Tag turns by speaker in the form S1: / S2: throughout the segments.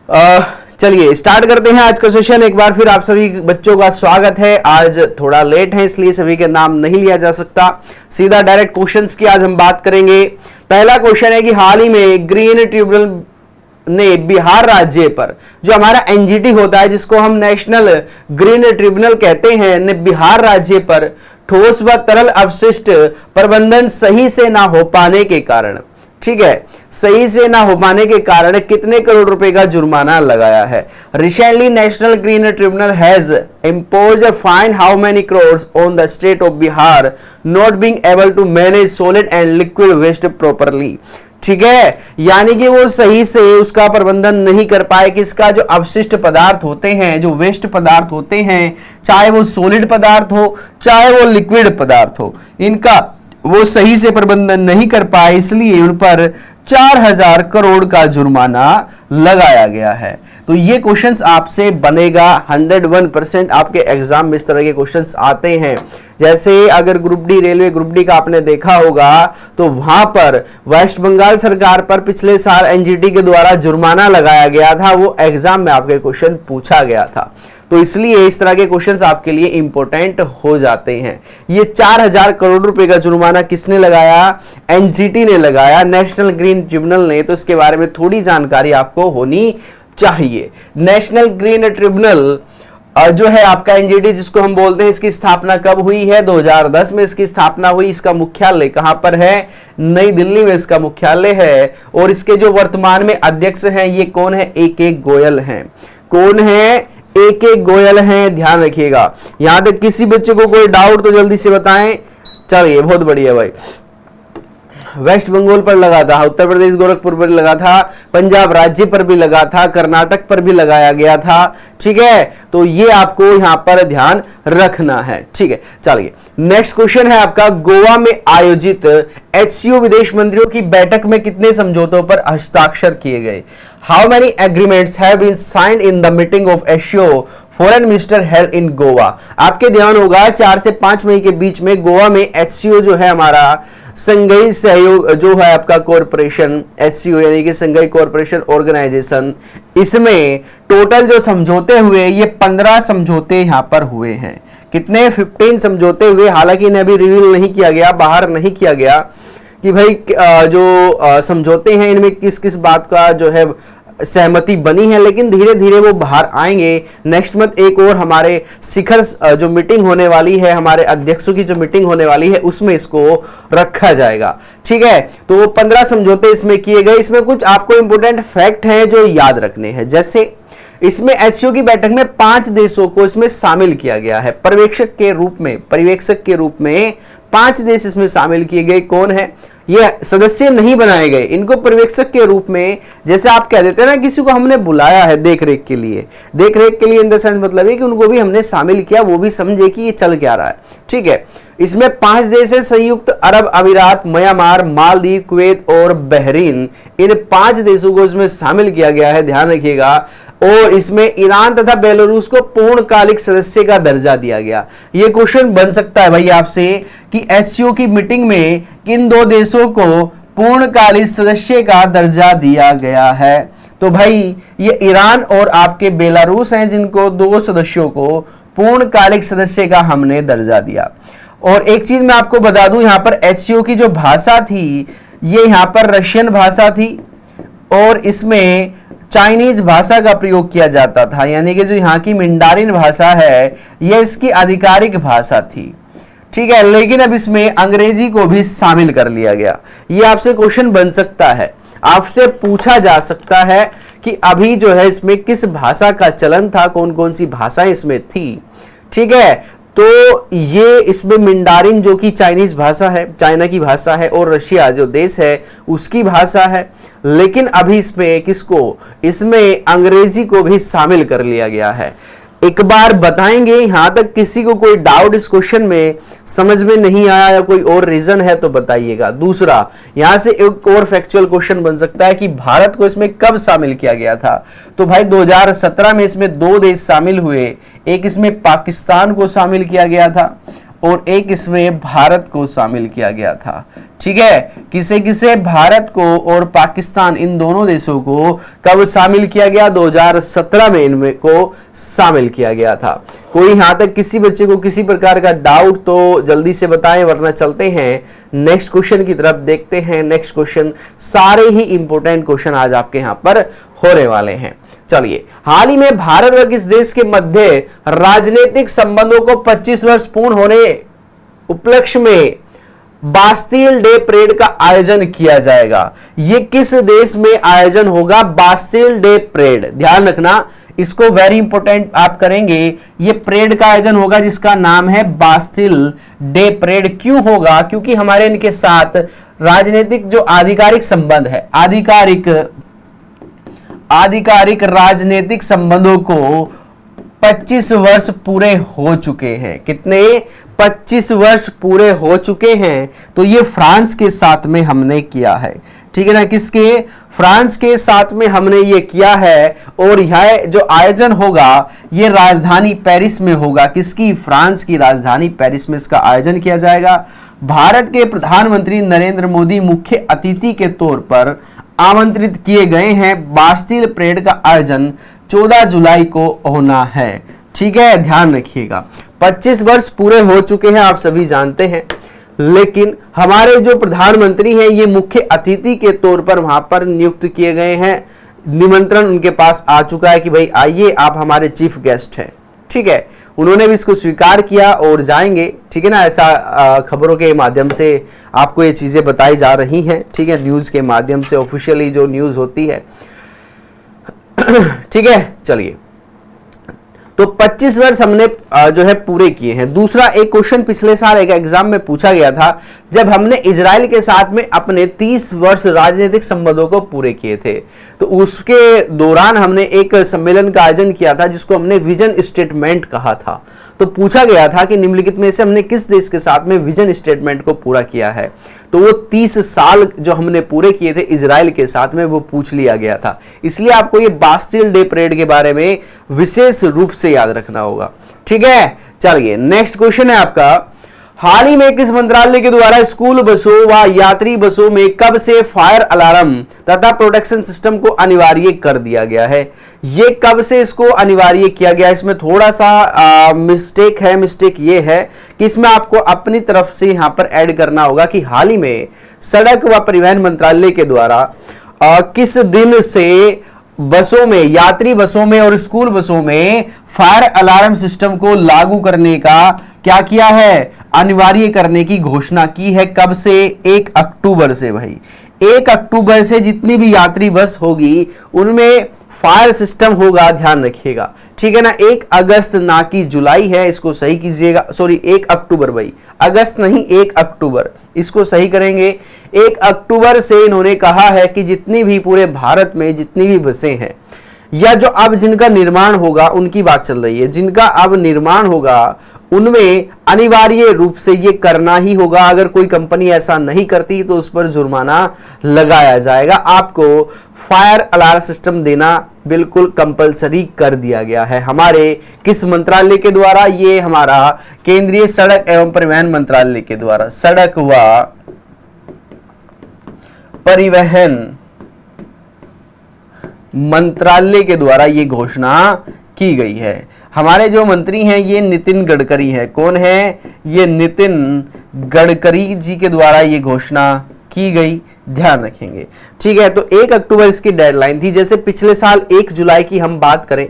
S1: चलिए स्टार्ट करते हैं आज का सेशन। एक बार फिर आप सभी बच्चों का स्वागत है। आज थोड़ा लेट है इसलिए सभी के नाम नहीं लिया जा सकता। सीधा डायरेक्ट क्वेश्चंस की आज हम बात करेंगे। पहला क्वेश्चन है कि हाल ही में ग्रीन ट्रिब्यूनल ने बिहार राज्य पर, जो हमारा एनजीटी होता है जिसको हम नेशनल ग्रीन ट्रिब्यूनल कहते हैं, ने बिहार राज्य पर ठोस व तरल अपशिष्ट प्रबंधन सही से ना हो पाने के कारण, ठीक है, सही से ना हो पाने के कारण कितने करोड़ रुपए का जुर्माना लगाया है। Recently national green tribunal has imposed a fine how many crores on the state of Bihar not being able to manage solid and liquid waste properly। ठीक है, यानी कि वो सही से उसका प्रबंधन नहीं कर पाए। किसका? जो अपशिष्ट पदार्थ होते हैं, जो वेस्ट पदार्थ होते हैं, चाहे वो सॉलिड पदार्थ हो चाहे वो लिक्विड पदार्थ हो, इनका वो सही से प्रबंधन नहीं कर पाए, इसलिए उन पर 4000 करोड़ का जुर्माना लगाया गया है। तो ये क्वेश्चंस आपसे बनेगा 101%। आपके एग्जाम में इस तरह के क्वेश्चंस आते हैं। जैसे अगर group D, railway group D का आपने देखा होगा तो वहां पर वेस्ट बंगाल सरकार पर पिछले साल एनजीटी के द्वारा जुर्माना लगाया गया था, वो एग्जाम में आपके क्वेश्चन पूछा गया था। तो इसलिए इस तरह के क्वेश्चंस आपके लिए इंपॉर्टेंट हो जाते हैं। ये 4000 करोड़ रुपए का जुर्माना किसने लगाया? एनजीटी ने लगाया, नेशनल ग्रीन ट्रिब्यूनल ने। तो इसके बारे में थोड़ी जानकारी आपको होनी चाहिए। नेशनल ग्रीन ट्रिब्यूनल जो है आपका एनजीटी जिसको हम बोलते हैं, इसकी स्थापना कब हुई है? 2010 में इसकी स्थापना हुई। इसका मुख्यालय कहां पर है? नई दिल्ली में इसका मुख्यालय है। और इसके जो वर्तमान में अध्यक्ष हैं ये कौन है? AK गोयल हैं। कौन है? AK गोयल हैं। ध्यान रखिएगा। यहां तक किसी बच्चे को कोई डाउट तो जल्दी से बताएं। चलिए, बहुत बढ़िया भाई। वेस्ट बंगाल पर लगा था, उत्तर प्रदेश गोरखपुर पर लगा था, पंजाब राज्य पर भी लगा था, कर्नाटक पर भी लगाया गया था। ठीक है, तो ये आपको यहां पर ध्यान रखना है। ठीक है, चलिए नेक्स्ट क्वेश्चन है आपका। गोवा में आयोजित HCO विदेश मंत्रियों की बैठक में कितने समझौतों पर हस्ताक्षर किए गए? How many agreements have been signed in the meeting of HCO foreign minister held in Goa? आपके ध्यान होगा 4 से 5 मई के बीच में गोवा में HCO जो है हमारा संघीय सहयोग जो है आपका कॉरपोरेशन, HCO यानी कि संघीय कॉरपोरेशन ऑर्गेनाइजेशन, इसमें टोटल जो समझौते हुए ये 15 समझौते यहां पर हुए हैं। कितने? 15 समझौते हुए। हालांकि इन्हें अभी रिवील नहीं किया गया, बाहर नहीं किया गया कि भाई जो समझौते हैं इनमें किस किस बात का जो है सहमति बनी है, लेकिन धीरे धीरे वो बाहर आएंगे। नेक्स्ट मंथ एक और हमारे शिखर जो मीटिंग होने वाली है, हमारे अध्यक्षों की जो मीटिंग होने वाली है, उसमें इसको रखा जाएगा। ठीक है, तो 15 समझौते इसमें किए गए। इसमें कुछ आपको इंपोर्टेंट फैक्ट हैं जो याद रखने हैं। जैसे इसमें HCO की बैठक में 5 देशों को इसमें शामिल किया गया है पर्यवेक्षक के रूप में। पर्यवेक्षक के रूप में 5 देश इसमें शामिल किए गए। कौन है? ये सदस्य नहीं बनाए गए, इनको पर्यवेक्षक के रूप में, जैसे आप कह देते हैं ना किसी को हमने बुलाया है देखरेख के लिए। देखरेख के लिए इन द सेंस मतलब है कि उनको भी हमने शामिल किया, वो भी समझे कि ये चल क्या रहा है। ठीक है, इसमें 5 देश है, संयुक्त अरब अमीरात, म्यांमार, मालदीव, कुवैत और बहरीन। इन 5 देशों को इसमें शामिल किया गया है, ध्यान रखिएगा। और इसमें ईरान तथा बेलारूस को पूर्णकालिक सदस्य का दर्जा दिया गया। यह क्वेश्चन बन सकता है भाई आपसे कि HCO की मीटिंग में किन 2 देशों को पूर्णकालिक सदस्य का दर्जा दिया गया है? तो भाई ये ईरान और आपके बेलारूस हैं जिनको 2 सदस्यों को पूर्णकालिक सदस्य का हमने दर्जा दिया। और एक चीज मैं आपको बता दूं, यहां पर HCO की जो भाषा थी ये यहां पर रशियन भाषा थी और इसमें चाइनीज भाषा का प्रयोग किया जाता था, यानी कि जो यहाँ की मिंडारिन भाषा है यह इसकी आधिकारिक भाषा थी। ठीक है, लेकिन अब इसमें अंग्रेजी को भी शामिल कर लिया गया। ये आपसे क्वेश्चन बन सकता है, आपसे पूछा जा सकता है कि अभी जो है इसमें किस भाषा का चलन था, कौन कौन सी भाषाएं इसमें थी। ठीक है, तो ये इसमें मिंडारिन जो कि चाइनीज भाषा है, चाइना की भाषा है, और रशिया जो देश है उसकी भाषा है। लेकिन अभी इसमें किसको? इसमें अंग्रेजी को भी शामिल कर लिया गया है। एक बार बताएंगे, यहां तक किसी को कोई डाउट इस क्वेश्चन में समझ में नहीं आया या कोई और रीजन है तो बताइएगा। दूसरा, यहां से एक और फैक्चुअल क्वेश्चन बन सकता है कि भारत को इसमें कब शामिल किया गया था? तो भाई 2017 में इसमें 2 देश शामिल हुए। एक इसमें पाकिस्तान को शामिल किया गया था और एक इसमें भारत को शामिल किया गया था। ठीक है, किसे किसे, भारत को और पाकिस्तान, इन दोनों देशों को कब शामिल किया गया, 2017 में इनमें को शामिल किया गया था। कोई यहां तक किसी बच्चे को किसी प्रकार का डाउट तो जल्दी से बताएं, वरना चलते हैं नेक्स्ट क्वेश्चन की तरफ। देखते हैं नेक्स्ट क्वेश्चन, सारे ही इंपॉर्टेंट क्वेश्चन आज आपके यहां पर होने वाले हैं। चलिए, हाल ही में भारत व किस देश के मध्य राजनीतिक संबंधों को 25 वर्ष पूर्ण होने उपलक्ष्य में बास्टिल डे परेड का आयोजन किया जाएगा? ये किस देश में आयोजन होगा, बास्टिल डे परेड? ध्यान रखना, इसको वेरी इंपॉर्टेंट आप करेंगे। ये परेड का आयोजन होगा जिसका नाम है बास्टिल डे परेड। क्यों होगा? क्योंकि हमारे इनके साथ राजनीतिक जो आधिकारिक संबंध है, आधिकारिक राजनीतिक संबंधों को 25 वर्ष पूरे हो चुके हैं। कितने? 25 वर्ष पूरे हो चुके हैं। तो ये फ्रांस के साथ में हमने किया है। ठीक है ना, किसके? फ्रांस के साथ में हमने ये किया है। और यह जो आयोजन होगा ये राजधानी पेरिस में होगा। किसकी? फ्रांस की राजधानी पेरिस में इसका आयोजन किया जाएगा। भारत के प्रधानमंत्री नरेंद्र मोदी मुख्य अतिथि के तौर पर आमंत्रित किए गए हैं। बास्टिल परेड का आयोजन 14 जुलाई को होना है। ठीक है, ध्यान रखिएगा। 25 वर्ष पूरे हो चुके हैं, आप सभी जानते हैं, लेकिन हमारे जो प्रधानमंत्री हैं ये मुख्य अतिथि के तौर पर वहां पर नियुक्त किए गए हैं। निमंत्रण उनके पास आ चुका है कि भाई आइए, आप हमारे चीफ गेस्ट हैं। ठीक है, उन्होंने भी इसको स्वीकार किया और जाएंगे। ठीक है ना, ऐसा खबरों के माध्यम से आपको ये चीजें बताई जा रही हैं। ठीक है, न्यूज के माध्यम से, ऑफिशियली जो न्यूज होती है। ठीक है, चलिए, तो 25 वर्ष हमने जो है पूरे किए हैं। दूसरा, एक क्वेश्चन पिछले साल एक एग्जाम में पूछा गया था, जब हमने इजराइल के साथ में अपने 30 वर्ष राजनीतिक संबंधों को पूरे किए थे, तो उसके दौरान हमने एक सम्मेलन का आयोजन किया था जिसको हमने विजन स्टेटमेंट कहा था। तो पूछा गया था कि निम्नलिखित में से हमने किस देश के साथ में विजन स्टेटमेंट को पूरा किया है? तो वो 30 साल जो हमने पूरे किए थे इजराइल के साथ में, वो पूछ लिया गया था। इसलिए आपको ये बास्टिल डे परेड के बारे में विशेष रूप से याद रखना होगा। ठीक है, चलिए, नेक्स्ट क्वेश्चन है आपका, हाल ही में किस मंत्रालय के द्वारा स्कूल बसों व यात्री बसों में कब से फायर अलार्म तथा प्रोटेक्शन सिस्टम को अनिवार्य कर दिया गया है? ये कब से इसको अनिवार्य किया गया? इसमें थोड़ा सा मिस्टेक है। मिस्टेक ये है कि इसमें आपको अपनी तरफ से यहां पर ऐड करना होगा कि हाल ही में सड़क व परिवहन मंत्रालय के द्वारा किस दिन से बसों में, यात्री बसों में और स्कूल बसों में फायर अलार्म सिस्टम को लागू करने का क्या किया है? अनिवार्य करने की घोषणा की है। कब से? 1 अक्टूबर से। भाई 1 अक्टूबर से जितनी भी यात्री बस होगी उनमें फायर सिस्टम होगा, ध्यान रखिएगा। ठीक है ना, 1 अगस्त ना कि जुलाई है, इसको सही कीजिएगा। सॉरी, 1 अक्टूबर, भाई अगस्त नहीं, 1 अक्टूबर, इसको सही करेंगे। 1 अक्टूबर से इन्होंने कहा है कि जितनी भी पूरे भारत में जितनी भी बसें हैं या जो अब जिनका निर्माण होगा, उनकी बात चल रही है, जिनका अब निर्माण होगा उनमें अनिवार्य रूप से ये करना ही होगा। अगर कोई कंपनी ऐसा नहीं करती तो उस पर जुर्माना लगाया जाएगा। आपको फायर अलार्म सिस्टम देना बिल्कुल कंपलसरी कर दिया गया है। हमारे किस मंत्रालय के द्वारा? ये हमारा केंद्रीय सड़क एवं परिवहन मंत्रालय के द्वारा, सड़क व परिवहन मंत्रालय के द्वारा ये घोषणा की गई है। हमारे जो मंत्री हैं ये नितिन गडकरी हैं। कौन है? ये नितिन गडकरी जी के द्वारा ये घोषणा की गई, ध्यान रखेंगे। ठीक है, तो 1 अक्टूबर इसकी डेडलाइन थी। जैसे पिछले साल 1 जुलाई की हम बात करें,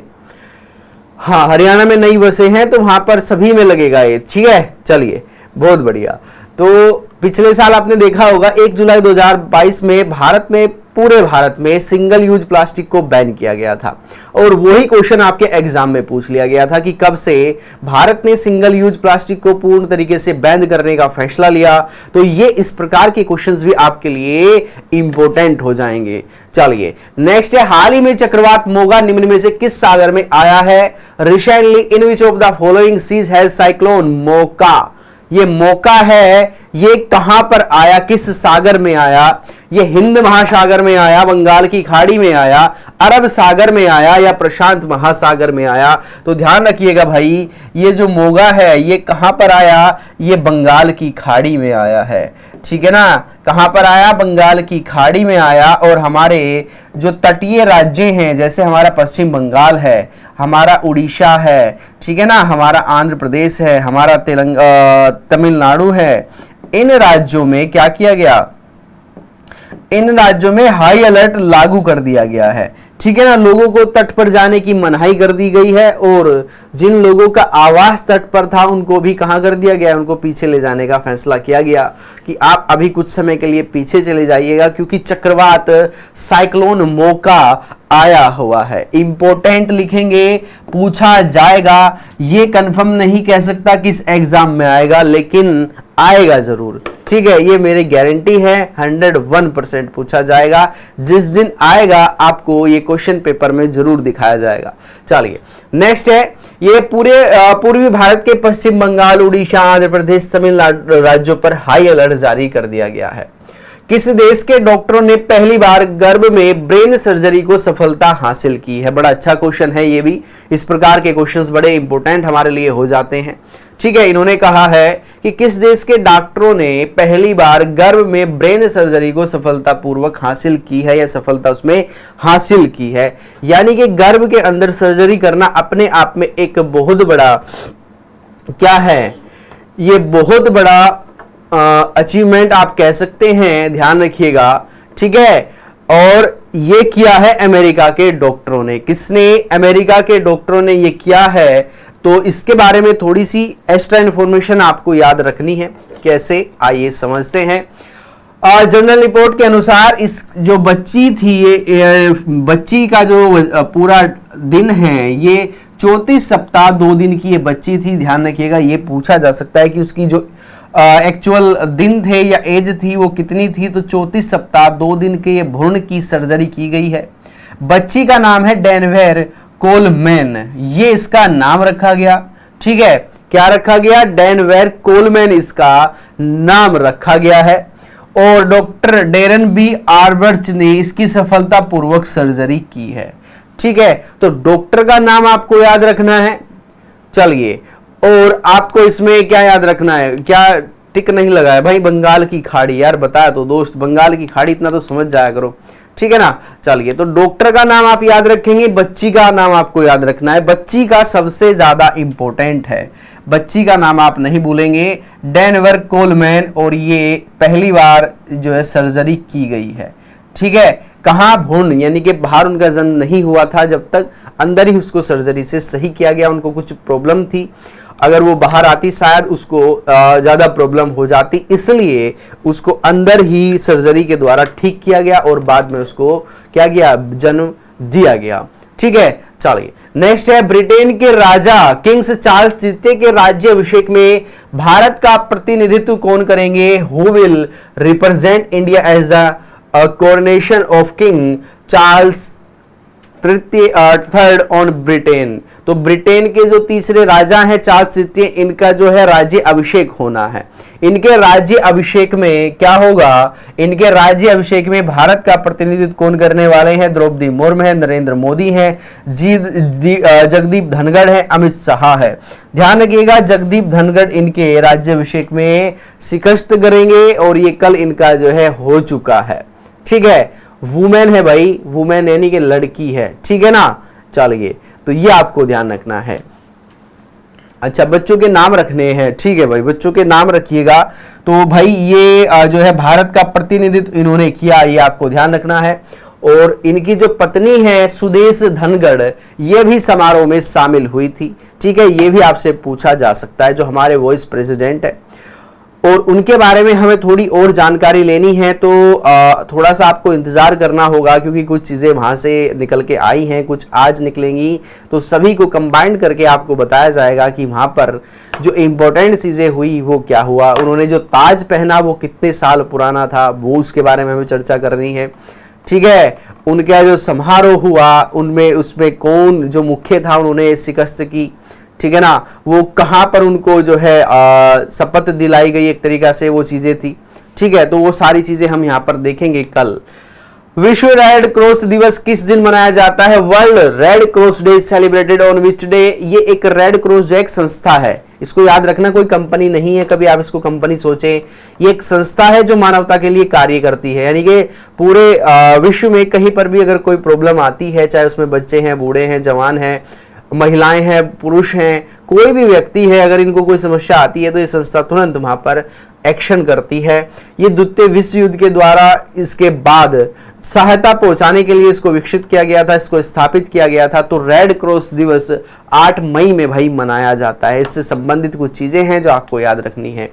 S1: हाँ, हरियाणा में नई बसें हैं तो वहां पर सभी में लगेगा ये। ठीक है, चलिए, बहुत बढ़िया। तो पिछले साल आपने देखा होगा 1 जुलाई 2022 में भारत में, पूरे भारत में सिंगल यूज प्लास्टिक को बैन किया गया था। और वही क्वेश्चन आपके एग्जाम में पूछ लिया गया था कि कब से भारत ने सिंगल यूज प्लास्टिक को पूर्ण तरीके से बैन करने का फैसला लिया। तो ये इस प्रकार के क्वेश्चंस भी आपके लिए इंपॉर्टेंट हो जाएंगे। चलिए, नेक्स्ट है, हाल ही में चक्रवात मोगा निम्न में से किस सागर में आया है? Recently in which of the following seas has cyclone Mocha? ये मौका है, ये कहां पर आया, किस सागर में आया? ये हिंद महासागर में आया, बंगाल की खाड़ी में आया, अरब सागर में आया या प्रशांत महासागर में आया? तो ध्यान रखिएगा भाई, ये जो मोगा है ये कहां पर आया? ये बंगाल की खाड़ी में आया है, ठीक है ना। कहां पर आया? बंगाल की खाड़ी में आया। और हमारे जो तटीय राज्य हैं, जैसे हमारा पश्चिम बंगाल है, हमारा उड़ीसा है, ठीक है ना, हमारा आंध्र प्रदेश है, हमारा तमिलनाडु है, इन राज्यों में क्या किया गया? इन राज्यों में हाई अलर्ट लागू कर दिया गया है, ठीक है ना। लोगों को तट पर जाने की मनाही कर दी गई है और जिन लोगों का आवास तट पर था उनको भी कहां कर दिया गया? उनको पीछे ले जाने का फैसला किया गया कि आप अभी कुछ समय के लिए पीछे चले जाइएगा, क्योंकि चक्रवात साइक्लोन मोका आया हुआ है। इंपॉर्टेंट लिखेंगे, पूछा जाएगा, ये कंफर्म नहीं कह सकता किस एग्जाम में आएगा, लेकिन आएगा जरूर, ठीक है। ये मेरी गारंटी है, 101% पूछा जाएगा। जिस दिन आएगा आपको ये क्वेश्चन पेपर में जरूर दिखाया जाएगा। चलिए नेक्स्ट है, ये पूर्वी भारत के पश्चिम बंगाल, उड़ीसा, आंध्र प्रदेश, तमिलनाडु राज्यों पर हाई अलर्ट जारी कर दिया गया है। किस देश के डॉक्टरों ने पहली बार गर्भ में ब्रेन सर्जरी को सफलता हासिल की है? बड़ा अच्छा क्वेश्चन है ये भी। इस प्रकार के क्वेश्चंस बड़े इंपॉर्टेंट हमारे लिए हो जाते हैं, ठीक है। इन्होंने कहा है कि किस देश के डॉक्टरों ने पहली बार गर्भ में ब्रेन सर्जरी को सफलतापूर्वक हासिल की है या सफलता उसमें हासिल की है। यानी कि गर्भ के अंदर सर्जरी करना अपने आप में एक बहुत बड़ा क्या है? ये बहुत बड़ा अचीवमेंट आप कह सकते हैं, ध्यान रखिएगा, ठीक है। और ये किया है अमेरिका के डॉक्टरों ने। किसने? अमेरिका के डॉक्टरों ने ये किया है। तो इसके बारे में थोड़ी सी एक्स्ट्रा इंफॉर्मेशन आपको याद रखनी है। कैसे? आइए समझते हैं। जनरल रिपोर्ट के अनुसार इस जो बच्ची थी, ये बच्ची का जो पूरा दिन है, ये 34 सप्ताह 2 दिन की ये बच्ची थी। ध्यान रखिएगा, ये पूछा जा सकता है कि उसकी जो एक्चुअल दिन थे या एज थी वो कितनी थी। तो 34 सप्ताह 2 दिन के ये भ्रूण की सर्जरी की गई है। बच्ची का नाम है डेनवेर कोलमैन, ये इसका नाम रखा गया, ठीक है। क्या रखा गया? डेनवेर कोलमैन इसका नाम रखा गया है। और डॉक्टर डेरन बी आर्बर्च ने इसकी सफलतापूर्वक सर्जरी की है, ठीक है। तो डॉक्टर का नाम आपको याद रखना है। चलिए, और आपको इसमें क्या याद रखना है? क्या टिक नहीं लगा है भाई? बंगाल की खाड़ी, यार बताया तो दोस्त, बंगाल की खाड़ी इतना तो समझ जाया करो, ठीक है ना। चलिए, तो डॉक्टर का नाम आप याद रखेंगे, बच्ची का नाम आपको याद रखना है। बच्ची का सबसे ज्यादा इंपॉर्टेंट है, बच्ची का नाम आप नहीं भूलेंगे, डेनवर कोलमैन। और ये पहली बार जो है सर्जरी की गई है, ठीक है। कहां? भ्रूण, यानी कि बाहर उनका जन्म नहीं हुआ था, जब तक अंदर ही उसको सर्जरी से सही किया गया। उनको कुछ प्रॉब्लम थी, अगर वो बाहर आती शायद उसको ज्यादा प्रॉब्लम हो जाती, इसलिए उसको अंदर ही सर्जरी के द्वारा ठीक किया गया और बाद में उसको क्या किया? जन्म दिया गया, ठीक है। चलिए नेक्स्ट है, ब्रिटेन के राजा किंग्स चार्ल्स तृतीय के राज्य अभिषेक में भारत का प्रतिनिधित्व कौन करेंगे? Who will represent India as the coronation of King Charles third on Britain? तो ब्रिटेन के जो तीसरे राजा हैं चार्ल्स तृतीय, इनका जो है राज्य अभिषेक होना है। इनके राज्य अभिषेक में क्या होगा? इनके राज्य अभिषेक में भारत का प्रतिनिधित्व कौन करने वाले हैं? द्रौपदी मुर्मू है, नरेंद्र मोदी है, जगदीप धनखड़ है, अमित शाह है। ध्यान रखिएगा, जगदीप धनखड़ इनके राज्य अभिषेक में शिकस्त करेंगे और ये कल इनका जो है हो चुका है, ठीक है। वुमेन है भाई, वुमेन यानी कि लड़की है, ठीक है ना। चलिए, तो ये आपको ध्यान रखना है। अच्छा, बच्चों के नाम रखने हैं, ठीक है भाई, बच्चों के नाम रखिएगा। तो भाई ये जो है भारत का प्रतिनिधित्व इन्होंने किया, ये आपको ध्यान रखना है। और इनकी जो पत्नी है सुदेश धनखड़, ये भी समारोह में शामिल हुई थी, ठीक है। ये भी आपसे पूछा जा सकता है, जो हमारे वाइस प्रेसिडेंट है। और उनके बारे में हमें थोड़ी और जानकारी लेनी है, तो थोड़ा सा आपको इंतजार करना होगा, क्योंकि कुछ चीज़ें वहाँ से निकल के आई हैं, कुछ आज निकलेंगी, तो सभी को कंबाइंड करके आपको बताया जाएगा कि वहाँ पर जो इम्पोर्टेंट चीज़ें हुई वो क्या हुआ। उन्होंने जो ताज पहना वो कितने साल पुराना था, वो उसके बारे में हमें चर्चा करनी है, ठीक है। उनका जो समारोह हुआ उनमें उसमें कौन जो मुख्य था, उन्होंने शिकस्त की, ठीक है ना। वो कहां पर उनको जो है शपथ दिलाई गई, एक तरीका से वो चीजें थी, ठीक है, तो वो सारी चीजें हम यहाँ पर देखेंगे कल। विश्व रेड क्रॉस दिवस किस दिन मनाया जाता है? World red cross day celebrated on which day? ये एक रेड क्रॉस जो एक संस्था है, इसको याद रखना, कोई कंपनी नहीं है, कभी आप इसको कंपनी सोचे, ये एक संस्था है जो मानवता के लिए कार्य करती है। यानी कि पूरे विश्व में कहीं पर भी अगर कोई प्रॉब्लम आती है, चाहे उसमें बच्चे हैं, बूढ़े हैं, जवान हैं, महिलाएं हैं, पुरुष हैं, कोई भी व्यक्ति है, अगर इनको कोई समस्या आती है तो ये संस्था तुरंत वहां पर एक्शन करती है। ये द्वितीय विश्व युद्ध के द्वारा इसके बाद सहायता पहुंचाने के लिए इसको विकसित किया गया था, इसको स्थापित किया गया था। तो रेड क्रॉस दिवस 8 मई में भाई मनाया जाता है। इससे संबंधित कुछ चीजें हैं जो आपको याद रखनी है।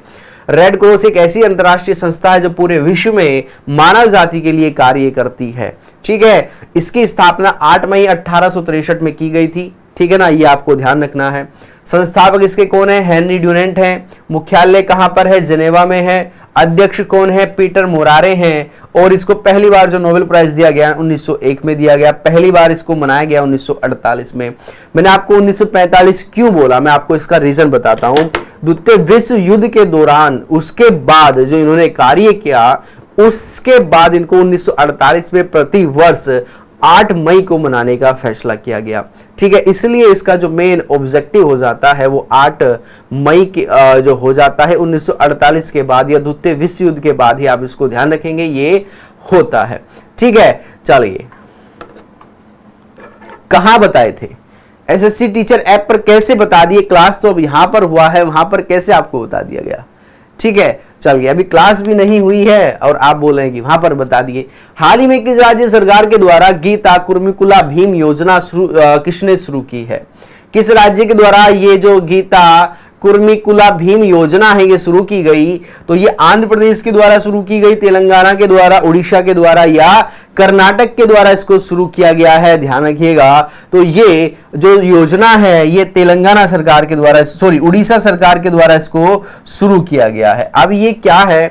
S1: रेड क्रॉस एक ऐसी अंतर्राष्ट्रीय संस्था है जो पूरे विश्व में मानव जाति के लिए कार्य करती है। ठीक है, इसकी स्थापना 8 मई 1863 में की गई थी। ठीक है ना, ये आपको ध्यान रखना है। संस्थापक इसके कौन है? हेनरी ड्यूनेंट हैं। मुख्यालय कहां पर है? जिनेवा में है। अध्यक्ष कौन है? पीटर मोरारे हैं। और इसको पहली बार जो नोबेल प्राइज दिया गया 1901 में दिया गया, पहली बार इसको मनाया गया 1948 में। मैंने आपको 1945 क्यों बोला, मैं आपको इसका रीजन बताता हूं। द्वितीय विश्व युद्ध के दौरान उसके बाद जो इन्होंने कार्य किया, उसके बाद इनको 1948 में प्रति वर्ष 8 मई को मनाने का फैसला किया गया। ठीक है, इसलिए इसका जो मेन ऑब्जेक्टिव हो जाता है वो 8 मई के जो हो जाता है 1948 के बाद या द्वितीय विश्व युद्ध के बाद ही, आप इसको ध्यान रखेंगे, ये होता है। ठीक है, चलिए, कहां बताए थे? एसएससी टीचर ऐप पर कैसे बता दिए? क्लास तो अब यहां पर हुआ है, वहां पर कैसे आपको बता दिया गया? ठीक है, चलिए, अभी क्लास भी नहीं हुई है और आप बोल रहे हैं कि वहां पर बता दिए। हाल ही में किस राज्य सरकार के द्वारा गीता कुर्मिकुला भीम योजना किसने शुरू की है? किस राज्य के द्वारा ये जो गीता कुर्मिकुला भीम योजना है ये शुरू की गई? तो ये आंध्र प्रदेश के द्वारा शुरू की गई, तेलंगाना के द्वारा, उड़ीसा के द्वारा या कर्नाटक के द्वारा इसको शुरू किया गया है? ध्यान रखिएगा। तो ये जो योजना है ये तेलंगाना सरकार के द्वारा, सॉरी, उड़ीसा सरकार के द्वारा इसको शुरू किया गया है। अब ये क्या है?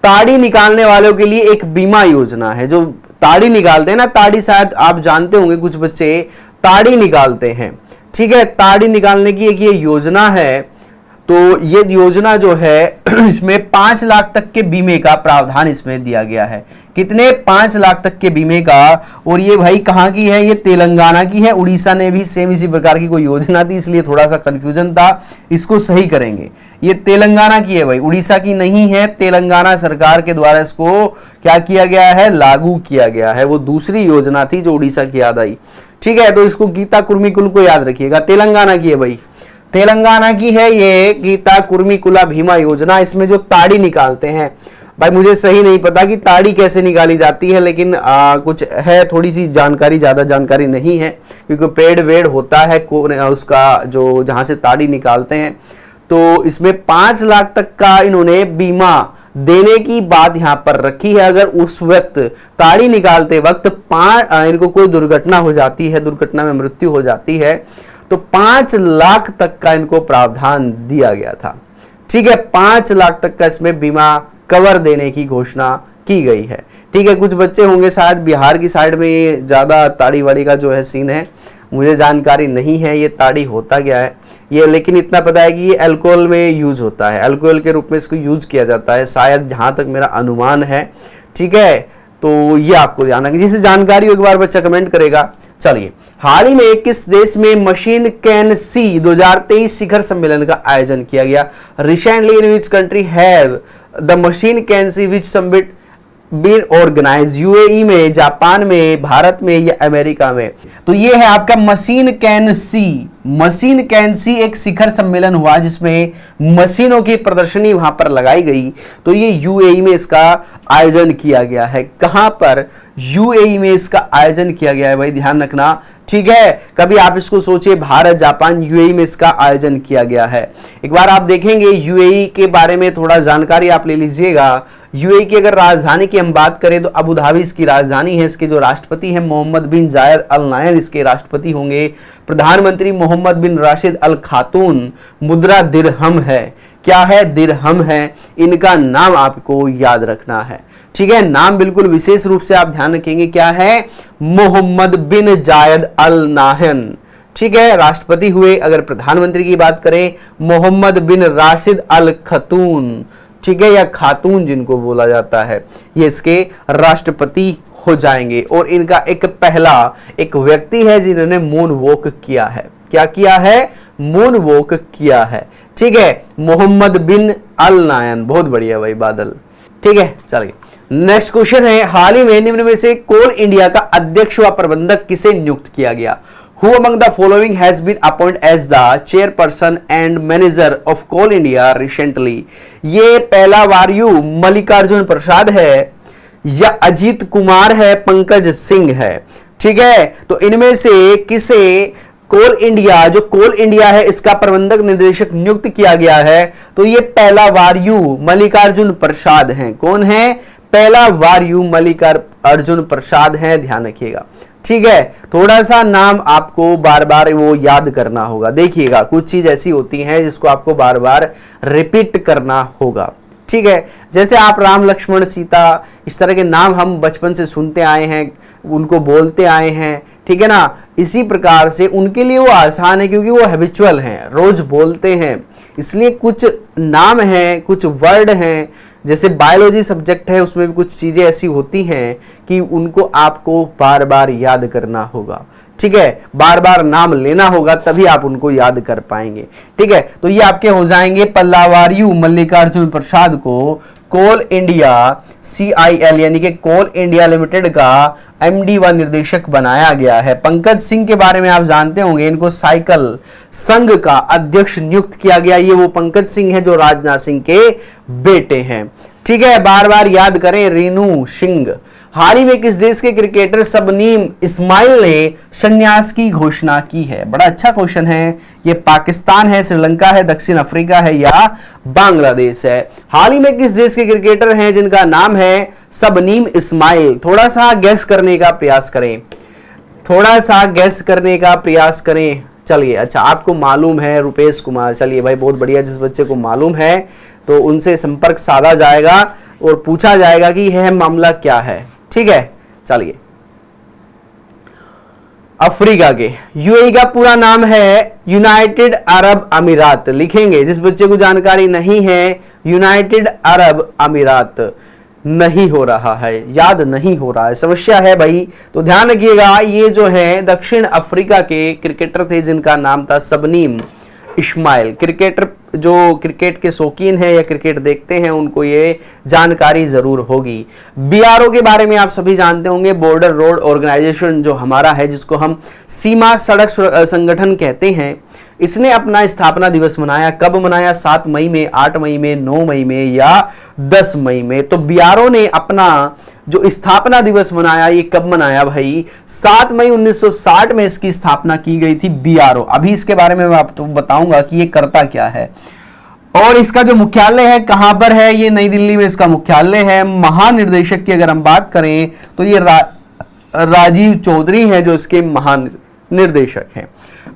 S1: ताड़ी निकालने वालों के लिए एक बीमा योजना है। जो ताड़ी निकालते हैं ना, ताड़ी शायद आप जानते होंगे, कुछ बच्चे ताड़ी निकालते हैं। ठीक है, ताड़ी निकालने की एक ये योजना है। तो ये योजना जो है इसमें 5 लाख तक के बीमे का प्रावधान इसमें दिया गया है। कितने? 5 लाख तक के बीमे का। और ये भाई कहाँ की है? ये तेलंगाना की है। उड़ीसा ने भी सेम इसी प्रकार की कोई योजना थी, इसलिए थोड़ा सा कंफ्यूजन था, इसको सही करेंगे। ये तेलंगाना की है भाई, उड़ीसा की नहीं है। तेलंगाना सरकार के द्वारा इसको क्या किया गया है? लागू किया गया है। वो दूसरी योजना थी जो उड़ीसा की याद आई। ठीक है, तो इसको गीता कुर्मिकुल को याद रखिएगा, तेलंगाना की है भाई, तेलंगाना की है ये गीता कुर्मिकुला भीमा योजना। इसमें जो ताड़ी निकालते हैं भाई, मुझे सही नहीं पता कि ताड़ी कैसे निकाली जाती है, लेकिन कुछ है, थोड़ी सी जानकारी, ज्यादा जानकारी नहीं है, क्योंकि पेड़ वेड़ होता है उसका जो जहां से ताड़ी निकालते हैं। तो इसमें 5 लाख तक का इन्होंने बीमा देने की बात यहां पर रखी है। अगर उस वक्त ताड़ी निकालते वक्त इनको कोई दुर्घटना हो जाती है, दुर्घटना में मृत्यु हो जाती है, तो 5 लाख तक का इनको प्रावधान दिया गया था। ठीक है, 5 लाख तक का इसमें बीमा कवर देने की घोषणा की गई है। ठीक है, कुछ बच्चे होंगे शायद बिहार की साइड में ये ज्यादा ताड़ी वाड़ी का जो है सीन है, मुझे जानकारी नहीं है ये ताड़ी होता क्या है ये, लेकिन इतना पता है कि ये अल्कोहल में यूज होता है, अल्कोहल के रूप में इसको यूज किया जाता है शायद, जहां तक मेरा अनुमान है। ठीक है, तो ये आपको ध्यान रखना, जिसे जानकारी एक बार बच्चा कमेंट करेगा। चलिए, हाल ही में किस देश में मशीन कैन सी 2023 शिखर सम्मेलन का आयोजन किया गया? Recently in which country have the machine can see which summit been organize? UAE में, जापान में, भारत में या अमेरिका में? तो ये है आपका machine can C. Machine can सी एक शिखर सम्मेलन हुआ जिसमें मशीनों की प्रदर्शनी वहां पर लगाई गई। तो ये यूएई में इसका आयोजन किया गया है। कहां पर? यूएई में इसका आयोजन किया गया है भाई, ध्यान रखना। ठीक है, कभी आप इसको सोचिए, भारत, जापान, यूएई में इसका आयोजन किया गया है। एक बार आप देखेंगे यूएई के बारे में थोड़ा जानकारी आप ले लीजिएगा। यूएई की अगर राजधानी की हम बात करें तो अबू धाबी इसकी राजधानी है। इसके जो राष्ट्रपति हैं मोहम्मद बिन जायद अल नायन इसके राष्ट्रपति होंगे। प्रधानमंत्री मोहम्मद बिन राशिद अल खातून। मुद्रा दिरहम है। क्या है? दिरहम है। इनका नाम आपको याद रखना है। ठीक है, नाम बिल्कुल विशेष रूप से आप ध्यान रखेंगे। क्या है? मोहम्मद बिन जायद अल नाहन। ठीक है, राष्ट्रपति हुए। अगर प्रधानमंत्री की बात करें मोहम्मद बिन राशिद अल खतून। ठीक है, या खातून जिनको बोला जाता है, ये इसके राष्ट्रपति हो जाएंगे। और इनका एक व्यक्ति है जिन्होंने मून वॉक किया है। क्या किया है? मून वॉक किया है। ठीक है, मोहम्मद बिन अल नायन। बहुत बढ़िया भाई बादल। ठीक है, चलिए नेक्स्ट क्वेश्चन है, हाल ही में निम्न में से कोल इंडिया का अध्यक्ष व प्रबंधक किसे नियुक्त किया गया? Who among the following has been appointed as the chairperson and manager of Coal India recently? ये पहला वायु मल्लिकार्जुन प्रसाद है या अजीत कुमार है, पंकज सिंह है। ठीक है, तो इनमें से किसे कोल इंडिया, जो कोल इंडिया है इसका प्रबंधक निदेशक नियुक्त किया गया है? तो ये पहला वायु मल्लिकार्जुन प्रसाद हैं। कौन है? पहला वायु मल्लिकार्जुन प्रसाद हैं, ध्यान रखिएगा। ठीक है, थोड़ा सा नाम आपको बार बार वो याद करना होगा। देखिएगा कुछ चीज ऐसी होती है जिसको आपको बार बार रिपीट करना होगा। ठीक है, जैसे आप राम लक्ष्मण सीता इस तरह के नाम हम बचपन से सुनते आए हैं, उनको बोलते आए हैं। ठीक है ना, इसी प्रकार से उनके लिए वो आसान है क्योंकि वो हैबिचुअल हैं, रोज बोलते हैं। इसलिए कुछ नाम हैं, कुछ वर्ड हैं, जैसे बायोलॉजी सब्जेक्ट है उसमें भी कुछ चीजें ऐसी होती हैं कि उनको आपको बार बार याद करना होगा। ठीक है, बार बार नाम लेना होगा तभी आप उनको याद कर पाएंगे। ठीक है, तो ये आपके हो जाएंगे पल्लावारियू मल्लिकार्जुन प्रसाद को कोल इंडिया CIL यानी कि कोल इंडिया लिमिटेड का MD व निर्देशक बनाया गया है। पंकज सिंह के बारे में आप जानते होंगे, इनको साइकिल संघ का अध्यक्ष नियुक्त किया गया। ये वो पंकज सिंह है जो राजनाथ सिंह के बेटे हैं। ठीक है, बार बार याद करें। रेणु सिंह। हाल ही में किस देश के क्रिकेटर शबनीम इस्माइल ने संन्यास की घोषणा की है? बड़ा अच्छा क्वेश्चन है। ये पाकिस्तान है, श्रीलंका है, दक्षिण अफ्रीका है या बांग्लादेश है? हाल ही में किस देश के क्रिकेटर हैं जिनका नाम है शबनीम इस्माइल? थोड़ा सा गैस करने का प्रयास करें, थोड़ा सा गैस करने का प्रयास करें। चलिए, अच्छा आपको मालूम है रुपेश कुमार। चलिए भाई बहुत बढ़िया, जिस बच्चे को मालूम है तो उनसे संपर्क साधा जाएगा और पूछा जाएगा कि यह मामला क्या है। ठीक है, चलिए अफ्रीका के यूएई का पूरा नाम है यूनाइटेड अरब अमीरात। लिखेंगे, जिस बच्चे को जानकारी नहीं है यूनाइटेड अरब अमीरात नहीं हो रहा है, याद नहीं हो रहा है, समस्या है भाई। तो ध्यान रखिएगा, ये जो है दक्षिण अफ्रीका के क्रिकेटर थे जिनका नाम था शबनीम इस्माइल। क्रिकेटर जो क्रिकेट के शौकीन हैं या क्रिकेट देखते हैं उनको ये जानकारी जरूर होगी। BRO के बारे में आप सभी जानते होंगे, बॉर्डर रोड ऑर्गेनाइजेशन जो हमारा है, जिसको हम सीमा सड़क संगठन कहते हैं। इसने अपना स्थापना दिवस मनाया। कब मनाया? 7 मई में, 8 मई में, 9 मई में या 10 मई में। तो BRO ने अपना जो स्थापना दिवस मनाया, ये कब मनाया भाई? 7 मई 1960 में इसकी स्थापना की गई थी BRO। अभी इसके बारे में मैं आपको बताऊंगा कि ये करता क्या है। और इसका जो मुख्यालय है कहां पर है? ये नई दिल्ली में इसका मुख्यालय है। महानिर्देशक की अगर हम बात करें तो ये राजीव चौधरी है जो इसके महानिर्देशक हैं।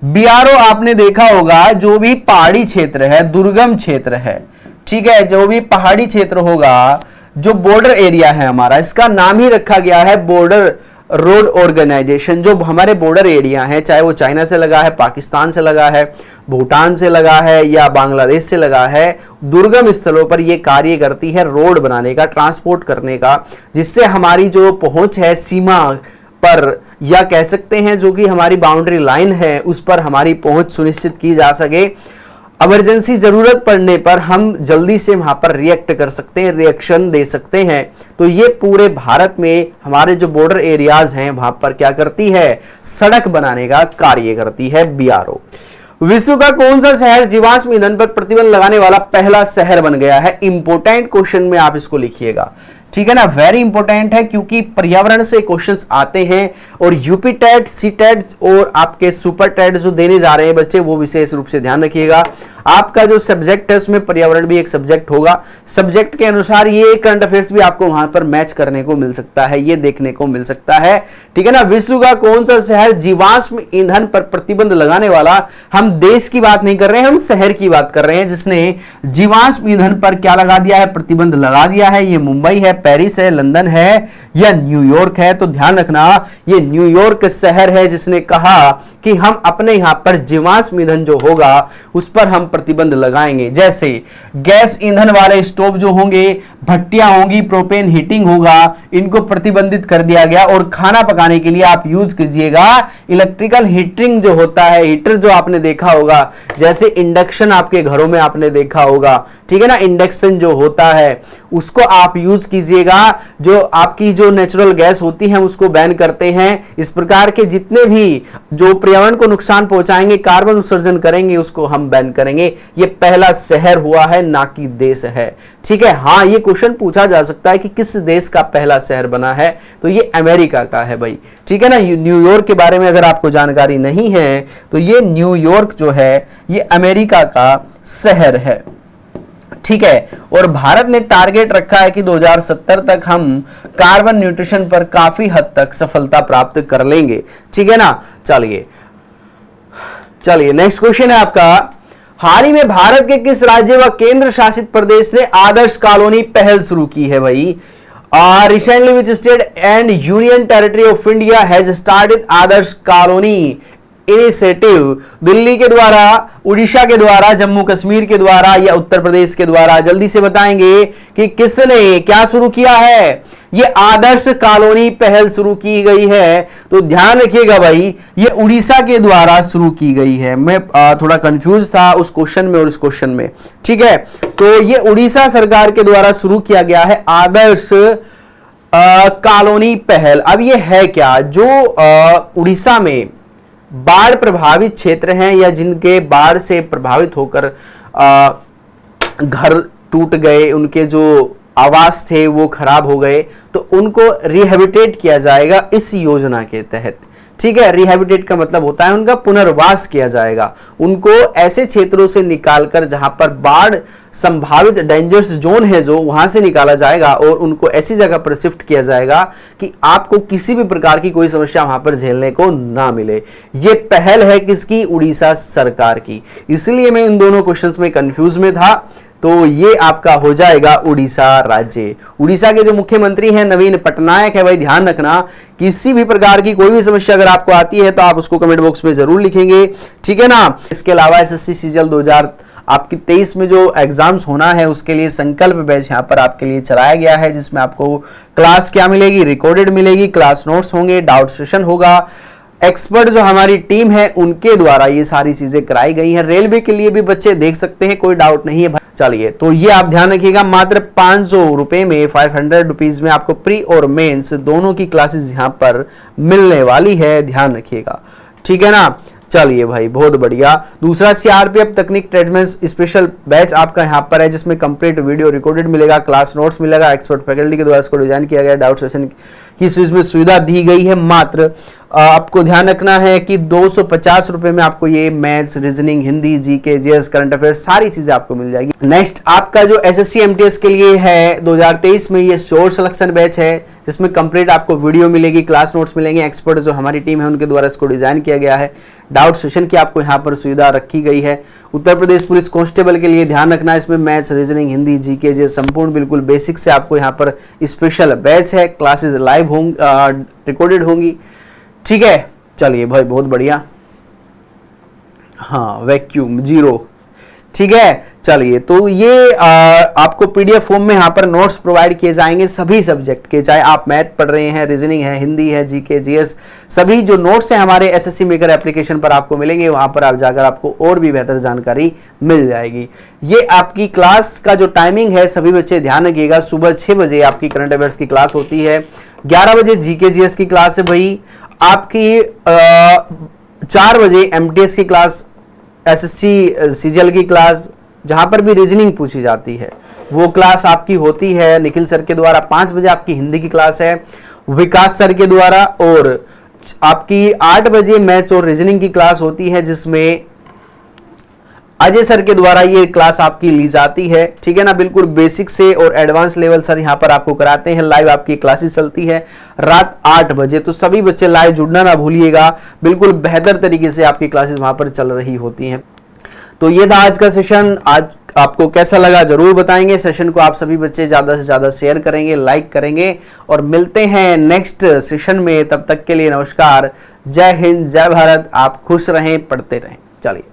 S1: BRO आपने देखा होगा, जो भी पहाड़ी क्षेत्र है, दुर्गम क्षेत्र है, ठीक है, जो भी पहाड़ी क्षेत्र होगा, जो बॉर्डर एरिया है हमारा, इसका नाम ही रखा गया है बॉर्डर रोड ऑर्गेनाइजेशन। जो हमारे बॉर्डर एरिया है, चाहे वो चाइना से लगा है, पाकिस्तान से लगा है, भूटान से लगा है या बांग्लादेश से लगा है, दुर्गम स्थलों पर ये कार्य करती है रोड बनाने का, ट्रांसपोर्ट करने का, जिससे हमारी जो पहुंच है सीमा पर, या कह सकते हैं जो कि हमारी बाउंड्री लाइन है, उस पर हमारी पहुंच सुनिश्चित की जा सके। इमरजेंसी जरूरत पड़ने पर हम जल्दी से वहां पर रिएक्ट कर सकते हैं, रिएक्शन दे सकते हैं। तो ये पूरे भारत में हमारे जो बॉर्डर एरियाज हैं वहां पर क्या करती है? सड़क बनाने का कार्य करती है BRO। विश्व का कौन सा शहर जीवाश्म ईंधन पर प्रतिबंध लगाने वाला पहला शहर बन गया है? इंपोर्टेंट क्वेश्चन में आप इसको लिखिएगा, ठीक है ना, वेरी इंपॉर्टेंट है क्योंकि पर्यावरण से क्वेश्चंस आते हैं। और यूपी टेट, सी टेट और आपके सुपर टेट जो देने जा रहे हैं बच्चे, वो विशेष रूप से ध्यान रखिएगा। आपका जो सब्जेक्ट है उसमें पर्यावरण भी एक सब्जेक्ट होगा। सब्जेक्ट के अनुसार ये करंट अफेयर्स भी आपको वहां पर मैच करने को मिल सकता है, ये देखने को मिल सकता है, ठीक है ना। विश्व का कौन सा शहर जीवाश्म ईंधन पर प्रतिबंध लगाने वाला? हम देश की बात नहीं कर रहे हैं, हम शहर की बात कर रहे हैं जिसने जीवाश्म ईंधन पर क्या लगा दिया है? प्रतिबंध लगा दिया है। ये मुंबई है, पेरिस है, लंदन है या न्यूयॉर्क है? तो ध्यान रखना, ये न्यूयॉर्क शहर है जिसने कहा कि हम अपने यहां पर जीवाश्म ईंधन जो होगा उस पर हम प्रतिबंध लगाएंगे। जैसे गैस ईंधन वाले स्टोव जो होंगे, भट्टियां होंगी, प्रोपेन हीटिंग होगा, इनको प्रतिबंधित कर दिया गया। और खाना पकाने के लिए आप यूज कीजिएगा इलेक्ट्रिकल हीटिंग जो होता है, हीटर जो आपने देखा होगा, जैसे इंडक्शन आपके घरों में आपने देखा होगा, ठीक है ना, इंडक्शन जो होता है उसको आप यूज कीजिएगा। जो आपकी जो नेचुरल गैस होती है उसको बैन करते हैं। इस प्रकार के जितने भी जो पर्यावरण को नुकसान पहुंचाएंगे, कार्बन उत्सर्जन करेंगे, उसको हम बैन करेंगे। ये पहला शहर हुआ है, ना कि देश है, ठीक है। हाँ, ये क्वेश्चन पूछा जा सकता है कि किस देश का पहला शहर बना है, तो ये अमेरिका का है भाई, ठीक है ना। न्यूयॉर्क के बारे में अगर आपको जानकारी नहीं है तो ये न्यूयॉर्क जो है ये अमेरिका का शहर है, ठीक है। और भारत ने टारगेट रखा है कि 2070 तक हम कार्बन न्यूट्रिशन पर काफी हद तक सफलता प्राप्त कर लेंगे, ठीक है ना। चलिए नेक्स्ट क्वेश्चन है आपका, हाल ही में भारत के किस राज्य व केंद्र शासित प्रदेश ने आदर्श कॉलोनी पहल शुरू की है भाई। Recently which state and union territory of India has started Adarsh colony initiative. Delhi के द्वारा, उड़ीसा के द्वारा, जम्मू कश्मीर के द्वारा या उत्तर प्रदेश के द्वारा? जल्दी से बताएंगे कि किसने क्या शुरू किया है। ये आदर्श कॉलोनी पहल शुरू की गई है, तो ध्यान रखिएगा भाई, ये उड़ीसा के द्वारा शुरू की गई है। मैं थोड़ा कंफ्यूज था उस क्वेश्चन में और इस क्वेश्चन में, ठीक है। तो ये उड़ीसा सरकार के द्वारा शुरू किया गया है आदर्श कॉलोनी पहल। अब ये है क्या, जो उड़ीसा में बाढ़ प्रभावित क्षेत्र हैं या जिनके बाढ़ से प्रभावित होकर घर टूट गए, उनके जो आवास थे वो खराब हो गए, तो उनको रिहेबिटेट किया जाएगा इस योजना के तहत, ठीक है। रिहेबिटेट का मतलब होता है उनका पुनर्वास किया जाएगा। उनको ऐसे क्षेत्रों से निकालकर जहां पर बाढ़ संभावित डेंजरस जोन है जो, वहां से निकाला जाएगा और उनको ऐसी जगह पर शिफ्ट किया जाएगा कि आपको किसी भी प्रकार की कोई समस्या वहां पर झेलने को ना मिले। ये पहल है किसकी, उड़ीसा सरकार की। इसलिए मैं इन दोनों क्वेश्चंस में कंफ्यूज में था, तो ये आपका हो जाएगा उड़ीसा राज्य। उड़ीसा के जो मुख्यमंत्री हैं नवीन पटनायक है भाई, ध्यान रखना किसी भी प्रकार की कोई भी समस्या अगर आपको आती है तो आप उसको कमेंट बॉक्स में जरूर लिखेंगे, ठीक है ना। इसके अलावा एसएससी सीजीएल 2023 में जो एग्जाम्स होना है उसके लिए संकल्प बैच यहाँ पर आपके लिए चलाया गया है, जिसमें आपको क्लास क्या मिलेगी, रिकॉर्डेड मिलेगी, क्लास नोट्स होंगे, डाउट सेशन होगा, एक्सपर्ट जो हमारी टीम है उनके द्वारा ये सारी चीजें कराई गई हैं। रेलवे के लिए भी बच्चे देख सकते हैं, कोई डाउट नहीं है। चलिए, तो ये आप ध्यान रखिएगा, मात्र 500 रुपए में, 500 रुपीज में आपको प्री और मेंस दोनों की क्लासेस यहाँ पर मिलने वाली है, ध्यान रखिएगा, ठीक है ना। चलिए भाई, बहुत बढ़िया। दूसरा सीआरपीएफ तकनीक ट्रेडमैन स्पेशल बैच आपका यहाँ पर है, जिसमें कंप्लीट वीडियो रिकॉर्डेड मिलेगा, क्लास नोट्स मिलेगा, एक्सपर्ट फैकल्टी के द्वारा इसको डिजाइन किया गया, डाउट सेशन की इसमें सुविधा दी गई है। मात्र आपको ध्यान रखना है कि 250 रुपए में आपको ये maths, reasoning, Hindi, GK, GS, current affair सारी चीजें आपको मिल जाएगी। नेक्स्ट आपका जो एसएससी एमटीएस के लिए है 2023 में, ये श्योर सिलेक्शन बैच है, जिसमें कंप्लीट आपको वीडियो मिलेगी, क्लास नोट्स मिलेंगे, एक्सपर्ट जो हमारी टीम है उनके द्वारा इसको डिजाइन किया गया है, डाउट सेशन की आपको यहाँ पर सुविधा रखी गई है। उत्तर प्रदेश पुलिस कांस्टेबल के लिए ध्यान रखना, इसमें maths, reasoning, Hindi, GK, GS संपूर्ण बिल्कुल बेसिक से आपको यहाँ पर स्पेशल बैच है, क्लासेस लाइव होंगी, रिकॉर्डेड होंगी, ठीक है। चलिए भाई, बहुत बढ़िया। हाँ, वैक्यूम 0, ठीक है। चलिए, तो ये आपको पीडीएफ फॉर्म में यहाँ पर नोट्स प्रोवाइड किए जाएंगे सभी सब्जेक्ट के, चाहे आप मैथ पढ़ रहे हैं, रीजनिंग है, हिंदी है, जीके, जीएस, सभी जो नोट्स हैं हमारे एसएससी मेकर एप्लीकेशन पर आपको मिलेंगे। वहां पर आप जाकर आपको और भी बेहतर जानकारी मिल जाएगी। ये आपकी क्लास का जो टाइमिंग है, सभी बच्चे ध्यान रखिएगा, सुबह 6 बजे आपकी करंट अफेयर्स की क्लास होती है, 11 बजे जीके जीएस की क्लास है भाई आपकी, 4 बजे एमटीएस की क्लास, एसएससी सीजीएल की क्लास, जहां पर भी रीजनिंग पूछी जाती है वो क्लास आपकी होती है निखिल सर के द्वारा। 5 बजे आपकी हिंदी की क्लास है विकास सर के द्वारा, और आपकी 8 बजे मैथ्स और रीजनिंग की क्लास होती है, जिसमें अजय सर के द्वारा ये क्लास आपकी ली जाती है, ठीक है ना। बिल्कुल बेसिक से और एडवांस लेवल सर यहाँ पर आपको कराते हैं। लाइव आपकी क्लासेस चलती है रात 8 बजे, तो सभी बच्चे लाइव जुड़ना ना भूलिएगा, बिल्कुल बेहतर तरीके से आपकी क्लासेस वहां पर चल रही होती हैं। तो ये था आज का सेशन, आज आपको कैसा लगा जरूर बताएंगे। सेशन को आप सभी बच्चे ज्यादा से ज्यादा शेयर करेंगे, लाइक करेंगे, और मिलते हैं नेक्स्ट सेशन में। तब तक के लिए नमस्कार, जय हिंद, जय भारत, आप खुश रहें, पढ़ते रहें। चलिए।